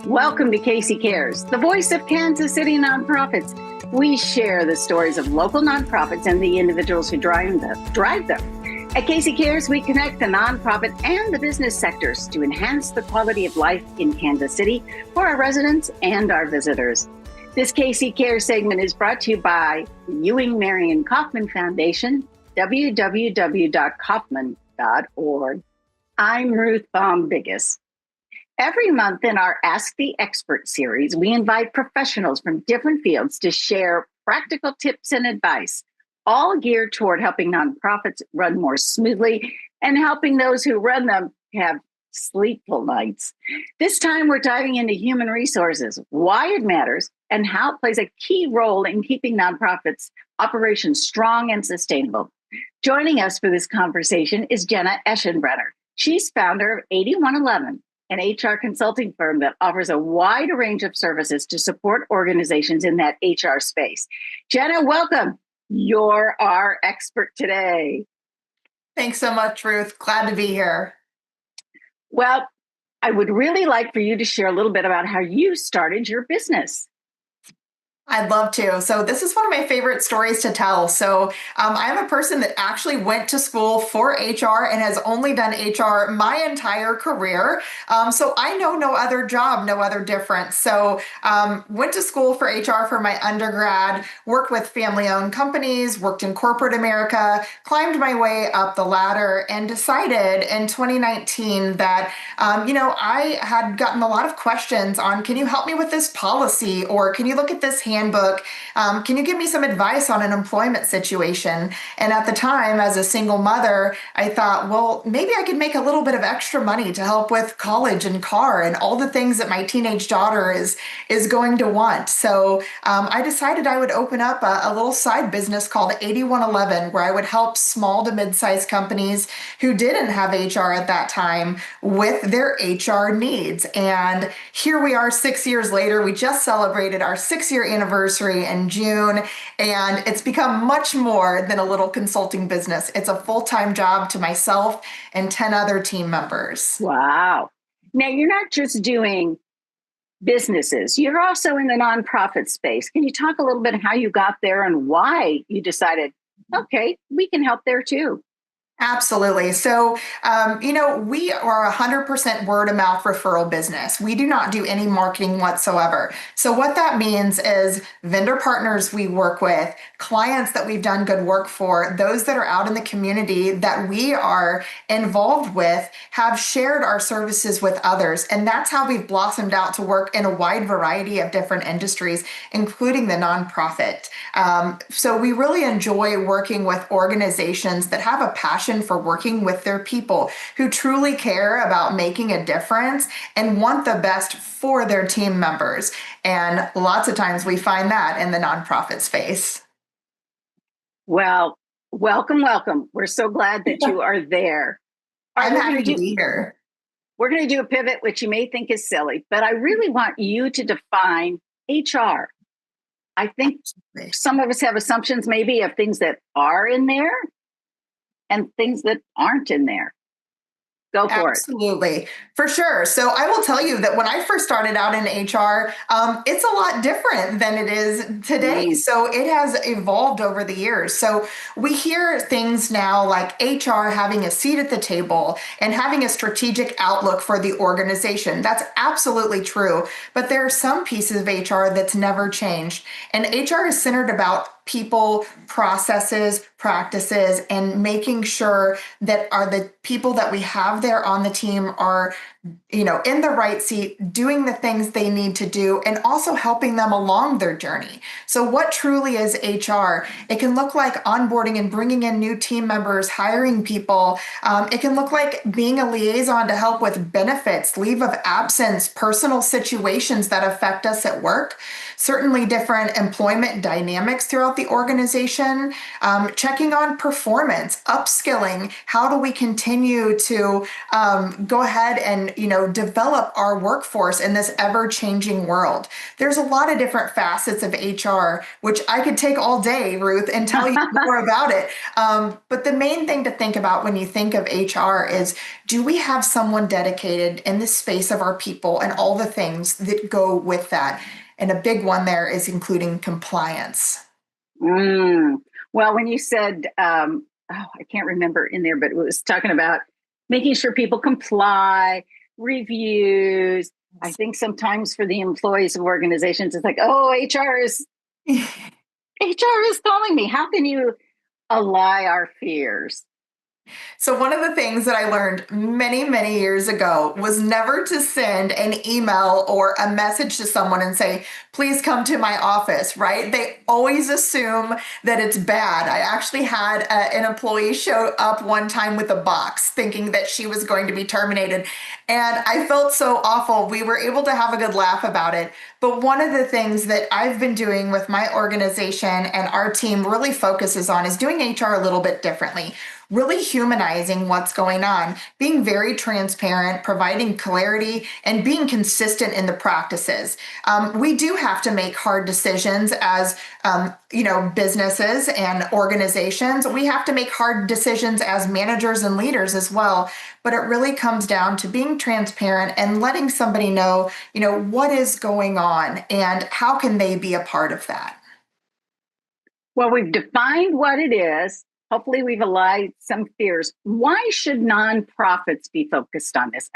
Welcome to Casey Cares, the voice of Kansas City nonprofits. We share the stories of local nonprofits and the individuals who drive them. At Casey Cares, we connect the nonprofit and the business sectors to enhance the quality of life in Kansas City for our residents and our visitors. This Casey Cares segment is brought to you by Ewing Marion Kaufman Foundation, www.kaufman.org. I'm Ruth Baum-Biggis. Every month in our Ask the Expert series, we invite professionals from different fields to share practical tips and advice, all geared toward helping nonprofits run more smoothly and helping those who run them have sleepful nights. This time, we're diving into human resources, why it matters, and how it plays a key role in keeping nonprofits' operations strong and sustainable. Joining us for this conversation is Jenna Eschenbrenner. She's founder of 8111, an HR consulting firm that offers a wide range of services to support organizations in that HR space. Jenna, welcome. You're our expert today. Thanks so much, Ruth. Glad to be here. Well, I would really like for you to share a little bit about how you started your business. I'd love to. So this is one of my favorite stories to tell. So I'm a person that actually went to school for HR and has only done HR my entire career. So I know no other job, no other difference. So went to school for HR for my undergrad, worked with family-owned companies, worked in corporate America, climbed my way up the ladder, and decided in 2019 that, I had gotten a lot of questions on, can you help me with this policy? Or can you look at this handbook? Can you give me some advice on an employment situation? And at the time, as a single mother, I thought, well, maybe I could make a little bit of extra money to help with college and car and all the things that my teenage daughter is going to want. So I decided I would open up a little side business called 8111, where I would help small to mid-sized companies who didn't have HR at that time with their HR needs. And here we are 6 years later. We just celebrated our 6-year anniversary in June, and it's become much more than a little consulting business. It's a full-time job to myself and 10 other team members. Wow. Now, you're not just doing businesses, you're also in the nonprofit space. Can you talk a little bit how you got there and why you decided, okay, we can help there too? Absolutely. So, we are 100% word of mouth referral business. We do not do any marketing whatsoever. So what that means is vendor partners we work with, clients that we've done good work for, those that are out in the community that we are involved with have shared our services with others. And that's how we've blossomed out to work in a wide variety of different industries, including the nonprofit. So we really enjoy working with organizations that have a passion for working with their people, who truly care about making a difference and want the best for their team members. And lots of times we find that in the nonprofit space. Well, welcome. We're so glad that you are there. I'm happy to be here. We're going to do a pivot, which you may think is silly, but I really want you to define HR. I think some of us have assumptions maybe of things that are in there and things that aren't in there. Go for it. Absolutely. For sure. So I will tell you that when I first started out in HR, it's a lot different than it is today. So it has evolved over the years. So we hear things now like HR having a seat at the table and having a strategic outlook for the organization. That's absolutely true. But there are some pieces of HR that's never changed. And HR is centered about people, processes, practices, and making sure that the people that we have there on the team are, in the right seat, doing the things they need to do, and also helping them along their journey. So what truly is HR? It can look like onboarding and bringing in new team members, hiring people. It can look like being a liaison to help with benefits, leave of absence, personal situations that affect us at work, certainly different employment dynamics throughout throughout the organization, checking on performance, upskilling. How do we continue to go ahead and, develop our workforce in this ever-changing world? There's a lot of different facets of HR, which I could take all day, Ruth, and tell you more about it. But the main thing to think about when you think of HR is, do we have someone dedicated in the space of our people and all the things that go with that? And a big one there is including compliance. Well, when you said, I can't remember in there, but it was talking about making sure people comply, reviews. I think sometimes for the employees of organizations, it's like, oh, HR is calling me. How can you allay our fears? So one of the things that I learned many, many years ago was never to send an email or a message to someone and say, please come to my office, right? They always assume that it's bad. I actually had an employee show up one time with a box thinking that she was going to be terminated. And I felt so awful. We were able to have a good laugh about it. But one of the things that I've been doing with my organization and our team really focuses on is doing HR a little bit differently. Really humanizing what's going on, being very transparent, providing clarity, and being consistent in the practices. We do have to make hard decisions as businesses and organizations. We have to make hard decisions as managers and leaders as well. But it really comes down to being transparent and letting somebody know, what is going on and how can they be a part of that. Well, we've defined what it is. Hopefully, we've allayed some fears. Why should nonprofits be focused on this?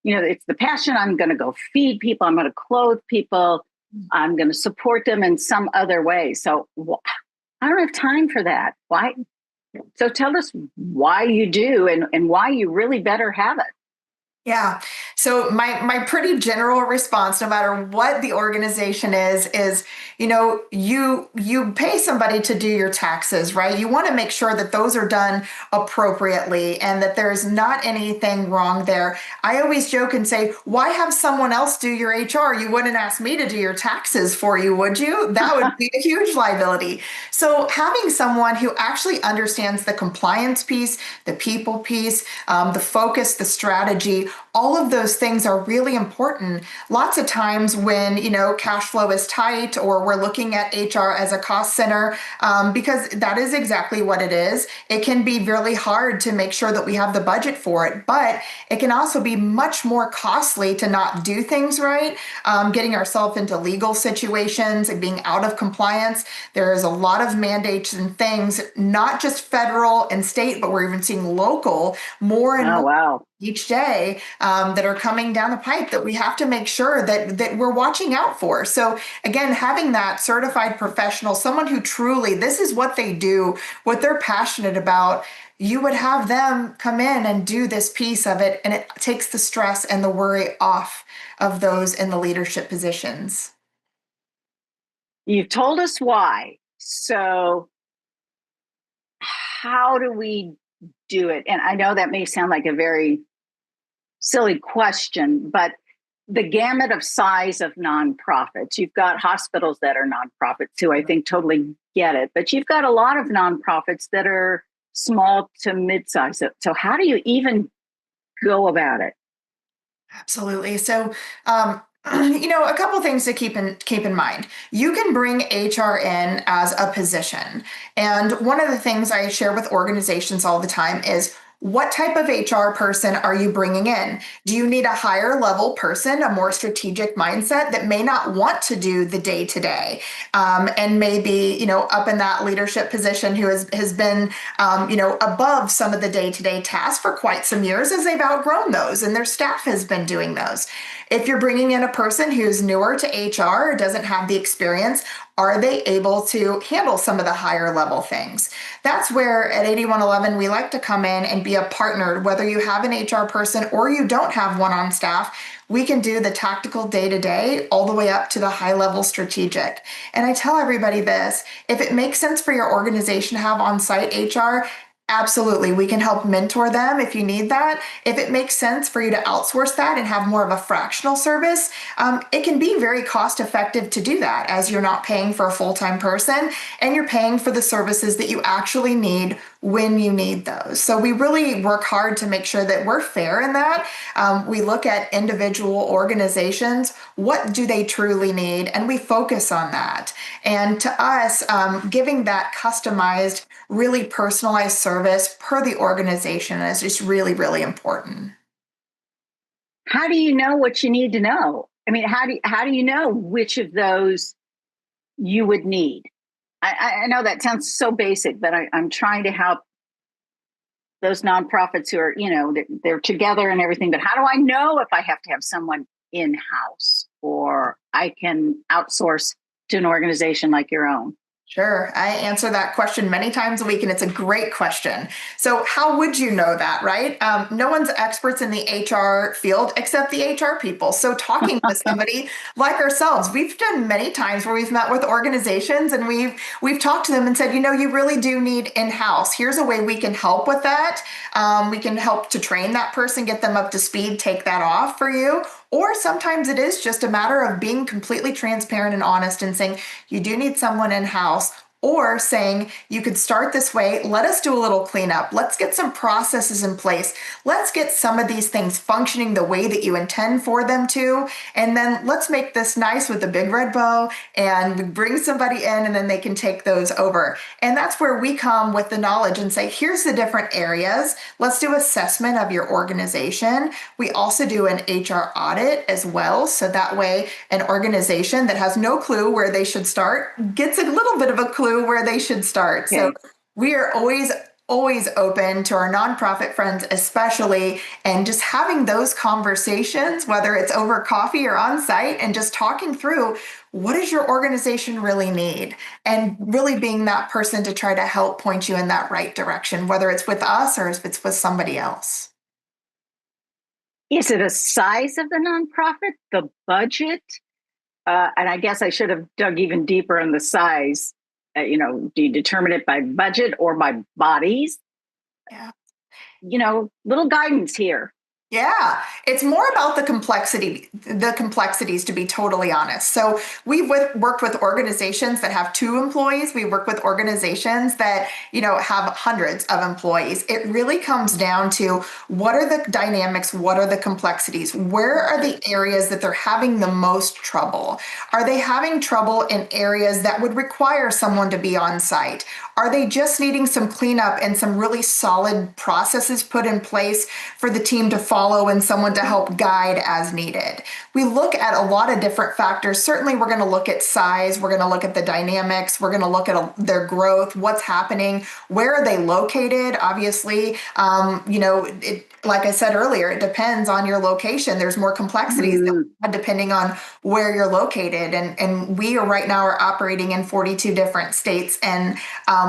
It's the passion. I'm going to go feed people. I'm going to clothe people. I'm going to support them in some other way. So I don't have time for that. Why? So tell us why you do and why you really better have it. Yeah. So my pretty general response, no matter what the organization is, you pay somebody to do your taxes, right? You want to make sure that those are done appropriately and that there's not anything wrong there. I always joke and say, why have someone else do your HR? You wouldn't ask me to do your taxes for you, would you? That would be a huge liability. So having someone who actually understands the compliance piece, the people piece, the focus, the strategy, all of those things are really important. Lots of times when, cash flow is tight or we're looking at HR as a cost center, because that is exactly what it is. It can be really hard to make sure that we have the budget for it, but it can also be much more costly to not do things right, getting ourselves into legal situations and being out of compliance. There is a lot of mandates and things, not just federal and state, but we're even seeing local more and more. Wow. Each day that are coming down the pipe that we have to make sure that we're watching out for. So again, having that certified professional, someone who truly, this is what they do, what they're passionate about, you would have them come in and do this piece of it, and it takes the stress and the worry off of those in the leadership positions. You've told us why. So how do we do it? And I know that may sound like a very silly question, but the gamut of size of nonprofits, you've got hospitals that are nonprofits who I think totally get it, but you've got a lot of nonprofits that are small to mid-size. So how do you even go about it? Absolutely. So, a couple things to keep in mind. You can bring HR in as a position. And one of the things I share with organizations all the time is, what type of HR person are you bringing in? Do you need a higher level person, a more strategic mindset that may not want to do the day to day, and maybe up in that leadership position who has been above some of the day to day tasks for quite some years as they've outgrown those and their staff has been doing those. If you're bringing in a person who's newer to HR or doesn't have the experience, are they able to handle some of the higher level things? That's where at 8111, we like to come in and be a partner. Whether you have an HR person or you don't have one on staff, we can do the tactical day-to-day all the way up to the high-level strategic. And I tell everybody this, if it makes sense for your organization to have on-site HR, Absolutely. We can help mentor them if you need that. If it makes sense for you to outsource that and have more of a fractional service, it can be very cost effective to do that as you're not paying for a full-time person and you're paying for the services that you actually need when you need those. So we really work hard to make sure that we're fair in that. We look at individual organizations, what do they truly need? And we focus on that. And to us, giving that customized, really personalized service per the organization is just really, really important. How do you know what you need to know? I mean, how do you know which of those you would need? I know that sounds so basic, but I'm trying to help those nonprofits who are, they're together and everything. But how do I know if I have to have someone in house or I can outsource to an organization like your own? Sure. I answer that question many times a week, and it's a great question. So, how would you know that, right? No one's experts in the HR field except the HR people. So, talking with somebody like ourselves, we've done many times where we've met with organizations and we've talked to them and said, you really do need in-house. Here's a way we can help with that. We can help to train that person, get them up to speed, take that off for you. Or sometimes it is just a matter of being completely transparent and honest and saying, you do need someone in house. Or saying, you could start this way, let us do a little cleanup. Let's get some processes in place. Let's get some of these things functioning the way that you intend for them to. And then let's make this nice with a big red bow and we bring somebody in and then they can take those over. And that's where we come with the knowledge and say, here's the different areas. Let's do assessment of your organization. We also do an HR audit as well. So that way an organization that has no clue where they should start gets a little bit of a clue where they should start. Okay. So we are always open to our nonprofit friends, especially, and just having those conversations, whether it's over coffee or on site, and just talking through what does your organization really need, and really being that person to try to help point you in that right direction, whether it's with us or if it's with somebody else. Is it a size of the nonprofit, the budget? And I guess I should have dug even deeper on the size. Do you determine it by budget or by bodies? Yeah. Little guidance here. Yeah, it's more about the complexities, to be totally honest. So we've worked with organizations that have 2 employees. We work with organizations that, have hundreds of employees. It really comes down to what are the dynamics? What are the complexities? Where are the areas that they're having the most trouble? Are they having trouble in areas that would require someone to be on site? Are they just needing some cleanup and some really solid processes put in place for the team to follow and someone to help guide as needed? We look at a lot of different factors. Certainly, we're going to look at size. We're going to look at the dynamics. We're going to look at their growth, what's happening, where are they located? Obviously, like I said earlier, it depends on your location. There's more complexities depending on where you're located. And we are right now are operating in 42 different states, and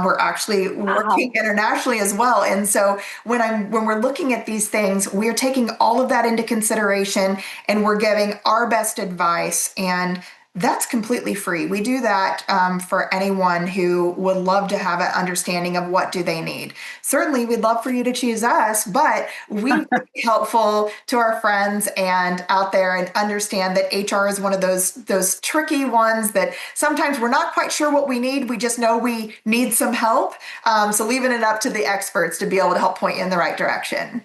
we're actually working internationally as well. And so when we're looking at these things, we're taking all of that into consideration and we're giving our best advice, and that's completely free. We do that for anyone who would love to have an understanding of what do they need. Certainly, we'd love for you to choose us, but we would be helpful to our friends and out there and understand that HR is one of those tricky ones that sometimes we're not quite sure what we need. We just know we need some help. So leaving it up to the experts to be able to help point you in the right direction.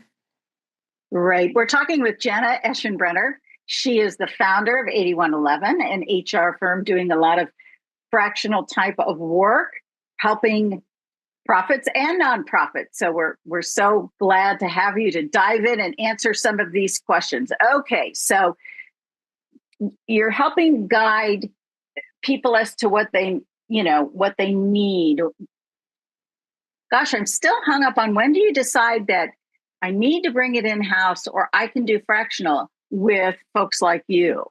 Right. We're talking with Jenna Eschenbrenner. She is the founder of 8111, an HR firm doing a lot of fractional type of work, helping profits and nonprofits. So we're so glad to have you to dive in and answer some of these questions. Okay, so you're helping guide people as to what they need. Gosh, I'm still hung up on, when do you decide that I need to bring it in-house or I can do fractional with folks like you?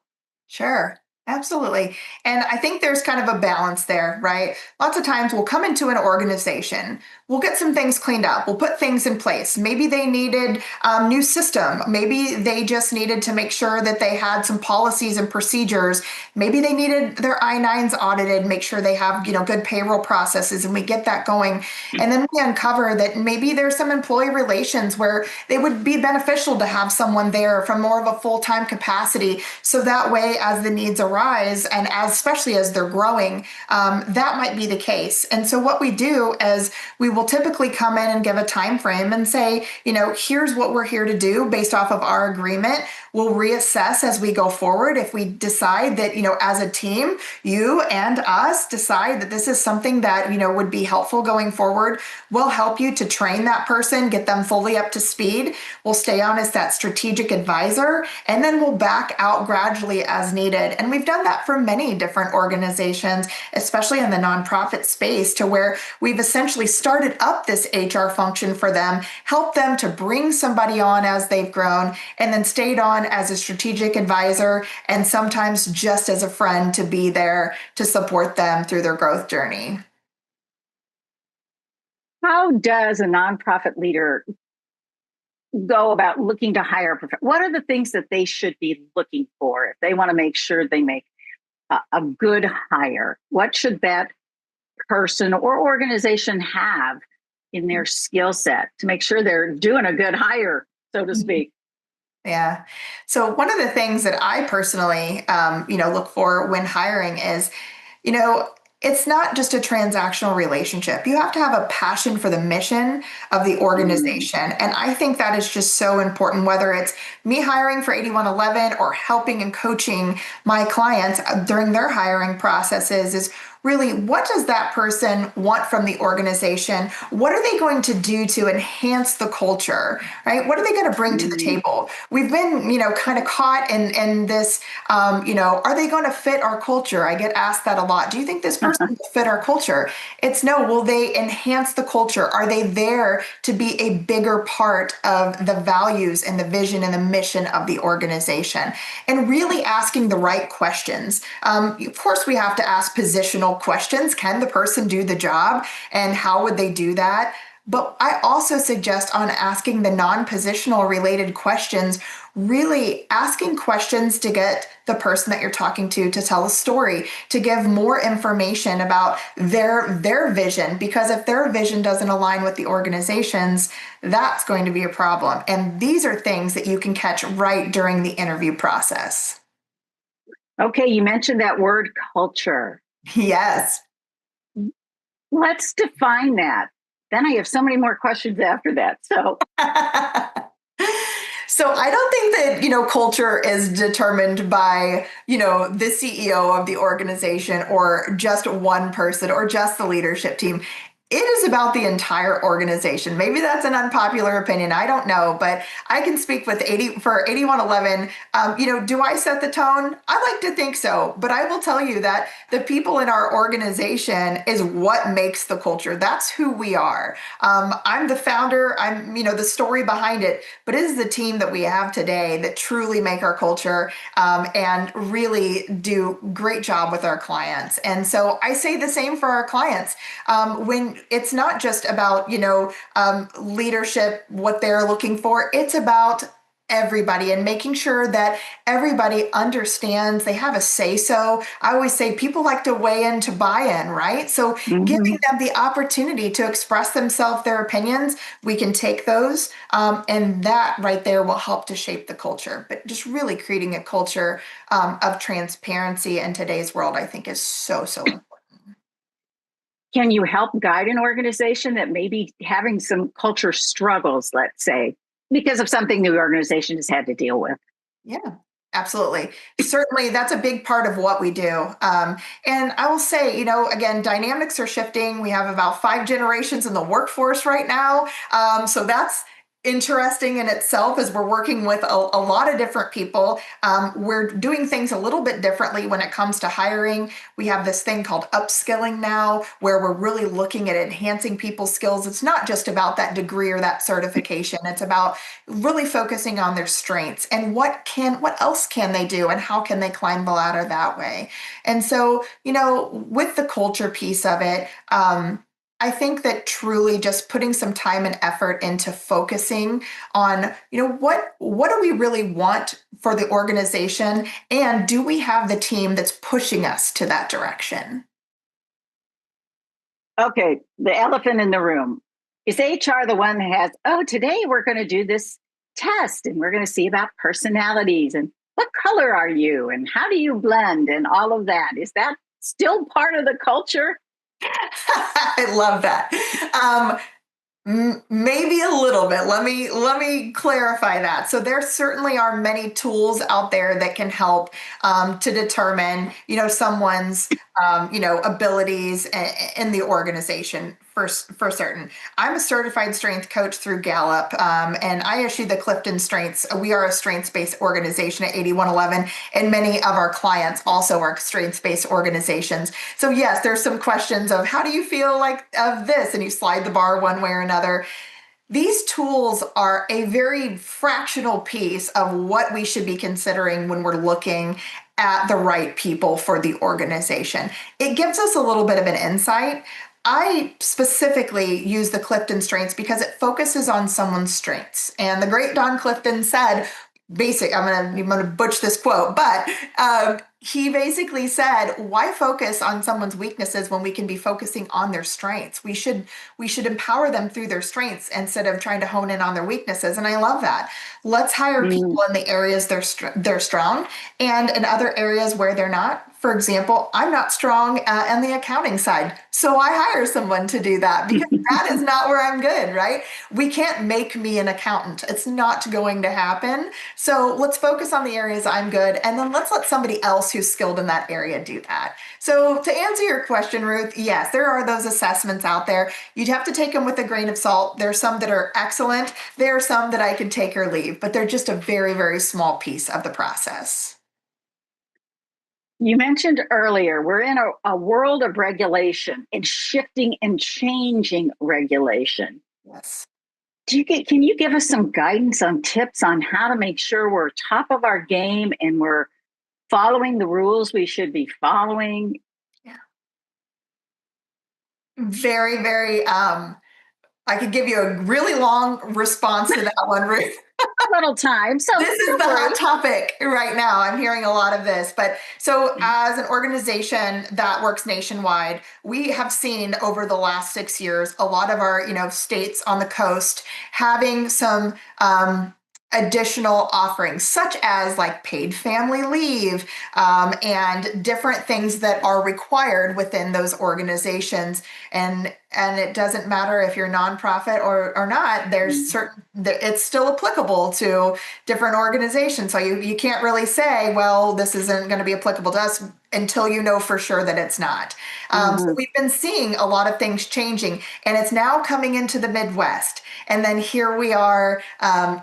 Sure. Absolutely. And I think there's kind of a balance there, right? Lots of times we'll come into an organization, we'll get some things cleaned up, we'll put things in place. Maybe they needed a new system. Maybe they just needed to make sure that they had some policies and procedures. Maybe they needed their I-9s audited, make sure they have, good payroll processes, and we get that going. And then we uncover that maybe there's some employee relations where it would be beneficial to have someone there from more of a full-time capacity. So that way, as the needs arise, and especially as they're growing, that might be the case. And so what we do is we will typically come in and give a time frame and say, here's what we're here to do based off of our agreement. We'll reassess as we go forward. If we decide that, as a team, you and us decide that this is something that, would be helpful going forward, we'll help you to train that person, get them fully up to speed. We'll stay on as that strategic advisor, and then we'll back out gradually as needed. And we've done that for many different organizations, especially in the nonprofit space, to where we've essentially started up this HR function for them, helped them to bring somebody on as they've grown, and then stayed on as a strategic advisor, and sometimes just as a friend to be there to support them through their growth journey. How does a nonprofit leader go about looking to hire a what are the things that they should be looking for if they want to make sure they make a good hire? What should that person or organization have in their skill set to make sure they're doing a good hire, so to speak? Yeah. So one of the things that I personally, look for when hiring is, you know, it's not just a transactional relationship. You have to have a passion for the mission of the Mm. organization. And I think that is just so important, whether it's me hiring for 8111 or helping and coaching my clients during their hiring processes, is really, what does that person want from the organization? What are they going to do to enhance the culture, right? What are they going to bring to the Mm. table? We've been, kind of caught in this, are they going to fit our culture? I get asked that a lot. Do you think this person will fit our culture? It's no, will they enhance the culture? Are they there to be a bigger part of the values and the vision and the mission of the organization? And really asking the right questions. Of course, we have to ask positional questions. Can the person do the job? And how would they do that? But I also suggest on asking the non-positional related questions, really asking questions to get the person that you're talking to tell a story, to give more information about their vision. Because if their vision doesn't align with the organization's, that's going to be a problem. And these are things that you can catch right during the interview process. Okay, you mentioned that word culture. Yes. Let's define that. Then I have so many more questions after that. So, So I don't think that, culture is determined by, the CEO of the organization or just one person or just the leadership team. It is about the entire organization. Maybe that's an unpopular opinion. I don't know, but I can speak with 8111. Do I set the tone? I like to think so, but I will tell you that the people in our organization is what makes the culture. That's who we are. I'm the founder. I'm, the story behind it, but it is the team that we have today that truly make our culture, and really do great job with our clients. And so I say the same for our clients. When it's not just about, leadership, what they're looking for, it's about everybody and making sure that everybody understands they have a say so. I always say people like to weigh in to buy in, right? So giving mhm. them the opportunity to express themselves, their opinions, we can take those, and that right there will help to shape the culture. But just really creating a culture of transparency in today's world, I think, is so, so important. Can you help guide an organization that may be having some culture struggles, let's say, because of something the organization has had to deal with? Yeah, absolutely. Certainly, that's a big part of what we do. And I will say, again, dynamics are shifting. We have about 5 generations in the workforce right now. So that's interesting in itself as we're working with a lot of different people. We're doing things a little bit differently when it comes to hiring. We have this thing called upskilling now, where we're really looking at enhancing people's skills. It's not just about that degree or that certification. It's about really focusing on their strengths and what else can they do and how can they climb the ladder that way. And so, with the culture piece of it, I think that truly just putting some time and effort into focusing on, what do we really want for the organization? And do we have the team that's pushing us to that direction? Okay, the elephant in the room. Is HR the one that has, oh, today we're going to do this test and we're going to see about personalities and what color are you and how do you blend and all of that? Is that still part of the culture? I love that. Maybe a little bit. Let me clarify that. So there certainly are many tools out there that can help to determine, someone's abilities in the organization for certain. I'm a certified strength coach through Gallup, and I issue the Clifton Strengths. We are a strengths-based organization at 8111, and many of our clients also are strengths-based organizations. So yes, there's some questions of how do you feel like of this, and you slide the bar one way or another. These tools are a very fractional piece of what we should be considering when we're looking at the right people for the organization. It gives us a little bit of an insight. I specifically use the Clifton Strengths because it focuses on someone's strengths. And the great Don Clifton said, I'm gonna butch this quote, but he basically said, why focus on someone's weaknesses when we can be focusing on their strengths? We should empower them through their strengths instead of trying to hone in on their weaknesses. And I love that. Let's hire people in the areas they're strong, and in other areas where they're not. For example, I'm not strong on the accounting side, so I hire someone to do that because that is not where I'm good, right? We can't make me an accountant. It's not going to happen. So let's focus on the areas I'm good, and then let's let somebody else who's skilled in that area do that. So to answer your question, Ruth, yes, there are those assessments out there. You'd have to take them with a grain of salt. There's some that are excellent. There are some that I could take or leave, but they're just a very, very small piece of the process. You mentioned earlier, we're in a world of regulation and shifting and changing regulation. Yes. Can you give us some guidance on tips on how to make sure we're top of our game and we're following the rules we should be following? Yeah. Very, very, I could give you a really long response to that one, Ruth. Little time. So this is the hot topic right now. I'm hearing a lot of this. But so as an organization that works nationwide, we have seen over the last 6 years, a lot of our, states on the coast having some additional offerings, such as like paid family leave, and different things that are required within those organizations. And it doesn't matter if you're nonprofit or not, there's certain, it's still applicable to different organizations. So you can't really say, well, this isn't going to be applicable to us until you know for sure that it's not. So we've been seeing a lot of things changing, and it's now coming into the Midwest. And then here we are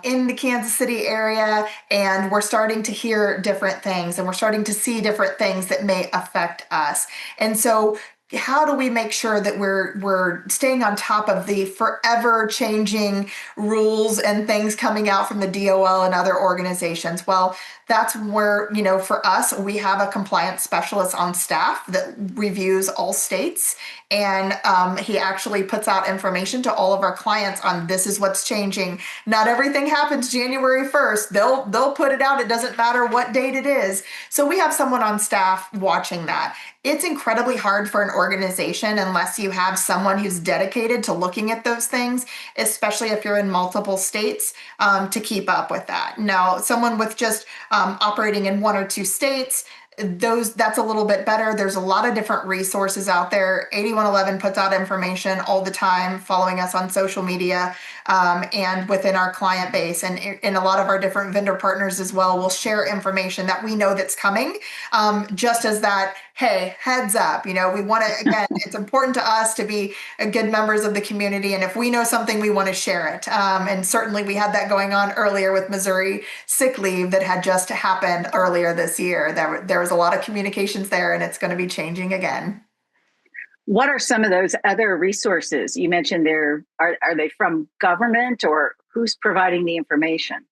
in the Kansas City area, and we're starting to hear different things, and we're starting to see different things that may affect us. And so how do we make sure that we're staying on top of the forever changing rules and things coming out from the DOL and other organizations? Well, that's where, for us, we have a compliance specialist on staff that reviews all states. And he actually puts out information to all of our clients on this is what's changing. Not everything happens January 1st. They'll put it out. It doesn't matter what date it is. So we have someone on staff watching that. It's incredibly hard for an organization unless you have someone who's dedicated to looking at those things, especially if you're in multiple states, to keep up with that. Now, someone with just operating in 1 or 2 states, that's a little bit better. There's a lot of different resources out there. 8111 puts out information all the time, following us on social media. and within our client base and in a lot of our different vendor partners as well. We'll share information that we know that's coming, just as that, hey, heads up, we want to, again, it's important to us to be good members of the community. And if we know something, we want to share it. And certainly we had that going on earlier with Missouri sick leave that had just happened earlier this year. There was a lot of communications there, and it's going to be changing again. What are some of those other resources you mentioned? Are they from government, or who's providing the information?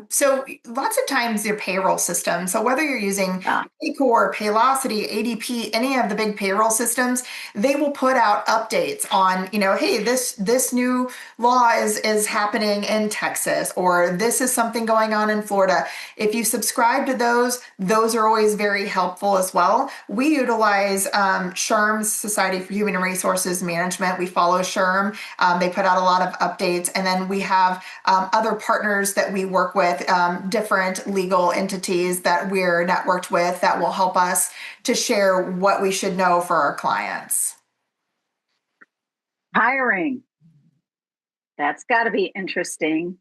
So lots of times your payroll system. So whether you're using Ah, Paycor, Paylocity, ADP, any of the big payroll systems, they will put out updates on, hey, this new law is happening in Texas, or this is something going on in Florida. If you subscribe to those are always very helpful as well. We utilize SHRM's Society for Human Resources Management. We follow SHRM. They put out a lot of updates, and then we have other partners that we work with, different legal entities that we're networked with that will help us to share what we should know for our clients. hiring. That's got to be interesting.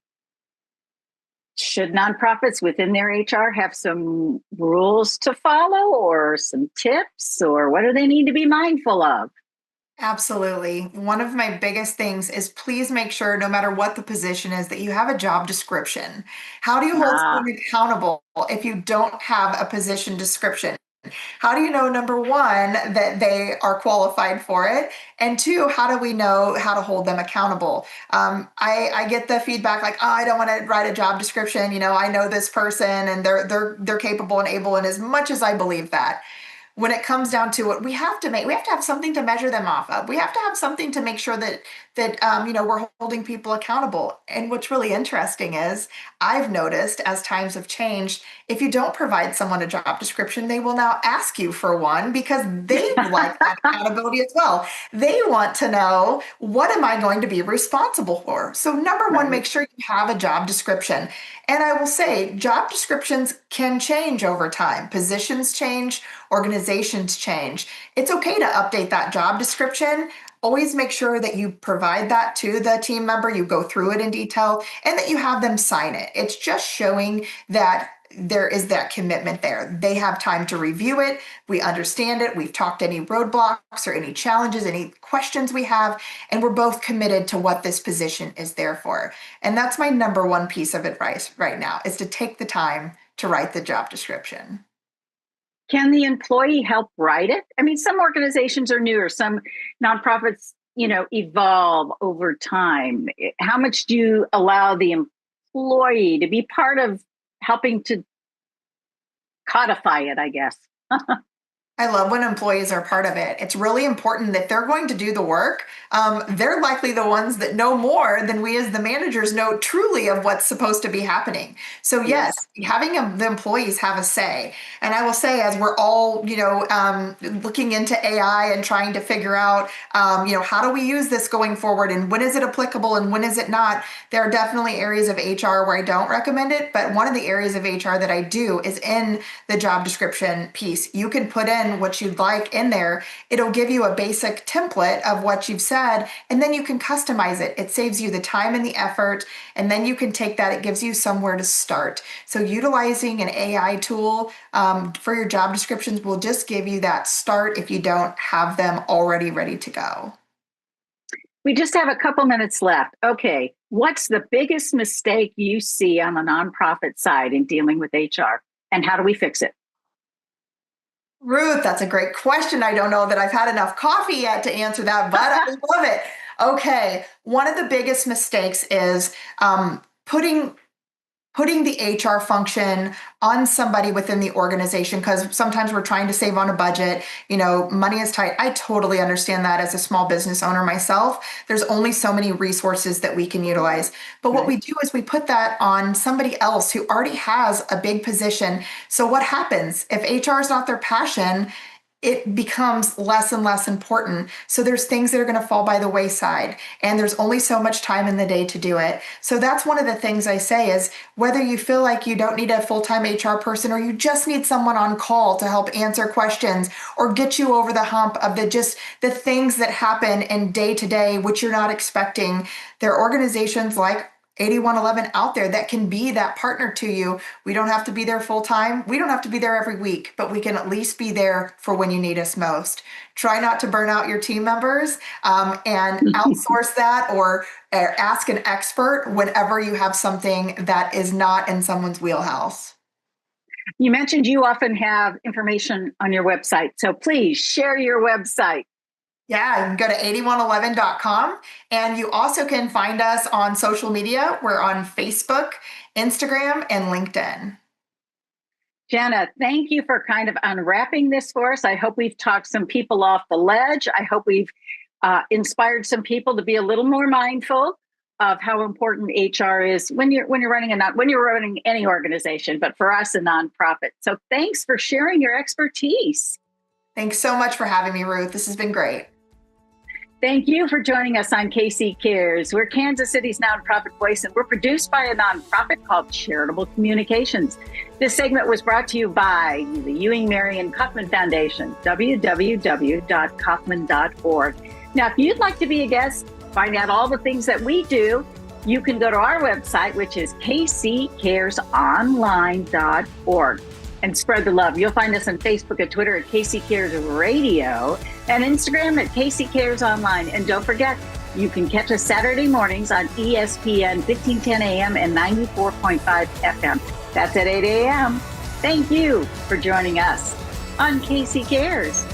Should nonprofits within their HR have some rules to follow, or some tips, or what do they need to be mindful of? Absolutely. One of my biggest things is please make sure, no matter what the position is, that you have a job description. How do you hold Ah, someone accountable if you don't have a position description? How do you know, number one, that they are qualified for it? And two, how do we know how to hold them accountable? I get the feedback like, oh, I don't want to write a job description. I know this person and they're capable and able. And as much as I believe that, when it comes down to it, we have to have something to measure them off of. We have to have something to make sure that we're holding people accountable. And what's really interesting is I've noticed as times have changed, if you don't provide someone a job description, they will now ask you for one because they like that accountability as well. They want to know, what am I going to be responsible for? So number one, right. make sure you have a job description. And I will say job descriptions can change over time. Positions change, organizations change. It's okay to update that job description. Always make sure that you provide that to the team member, you go through it in detail, and that you have them sign it. It's just showing that there is that commitment there. They have time to review it. We understand it. We've talked any roadblocks or any challenges, any questions we have, and we're both committed to what this position is there for. And that's my number one piece of advice right now, is to take the time to write the job description. Can the employee help write it? I mean, some organizations are newer, some nonprofits, evolve over time. How much do you allow the employee to be part of helping to codify it, I guess? I love when employees are part of it. It's really important that they're going to do the work. They're likely the ones that know more than we as the managers know truly of what's supposed to be happening. So yes, Yes. having the employees have a say. And I will say, as we're all, looking into AI and trying to figure out, how do we use this going forward, and when is it applicable and when is it not? There are definitely areas of HR where I don't recommend it, but one of the areas of HR that I do is in the job description piece. You can put in what you'd like in there. It'll give you a basic template of what you've said, and then you can customize it. It saves you the time and the effort, and then you can take that. It gives you somewhere to start. So utilizing an AI tool for your job descriptions will just give you that start if you don't have them already ready to go. We just have a couple minutes left. Okay. What's the biggest mistake you see on the nonprofit side in dealing with HR, and how do we fix it? Ruth, that's a great question. I don't know that I've had enough coffee yet to answer that, but I love it. Okay, one of the biggest mistakes is putting the HR function on somebody within the organization, because sometimes we're trying to save on a budget. Money is tight. I totally understand that as a small business owner myself. There's only so many resources that we can utilize. But what we do is we put that on somebody else who already has a big position. So what happens if HR is not their passion? it becomes less and less important. So there's things that are going to fall by the wayside, and there's only so much time in the day to do it. So that's one of the things I say is whether you feel like you don't need a full-time HR person or you just need someone on call to help answer questions or get you over the hump of the things that happen in day to day, which you're not expecting. There are organizations like 8111 out there that can be that partner to you. We don't have to be there full time. We don't have to be there every week, but we can at least be there for when you need us most. Try not to burn out your team members and outsource that or ask an expert whenever you have something that is not in someone's wheelhouse. You mentioned you often have information on your website, so please share your website. Yeah, you can go to 8111.com, and you also can find us on social media. We're on Facebook, Instagram, and LinkedIn. Jenna, thank you for kind of unwrapping this for us. I hope we've talked some people off the ledge. I hope we've inspired some people to be a little more mindful of how important HR is when you're running any organization, but for us, a nonprofit. So thanks for sharing your expertise. Thanks so much for having me, Ruth. This has been great. Thank you for joining us on KC Cares. We're Kansas City's nonprofit voice, and we're produced by a nonprofit called Charitable Communications. This segment was brought to you by the Ewing Marion Kaufman Foundation, www.kaufman.org. Now, if you'd like to be a guest, find out all the things that we do, you can go to our website, which is kccaresonline.org. And spread the love. You'll find us on Facebook and Twitter at KC Cares Radio and Instagram at KC Cares Online. And don't forget, you can catch us Saturday mornings on ESPN 1510 AM and 94.5 FM. That's at 8 a.m. Thank you for joining us on KC Cares.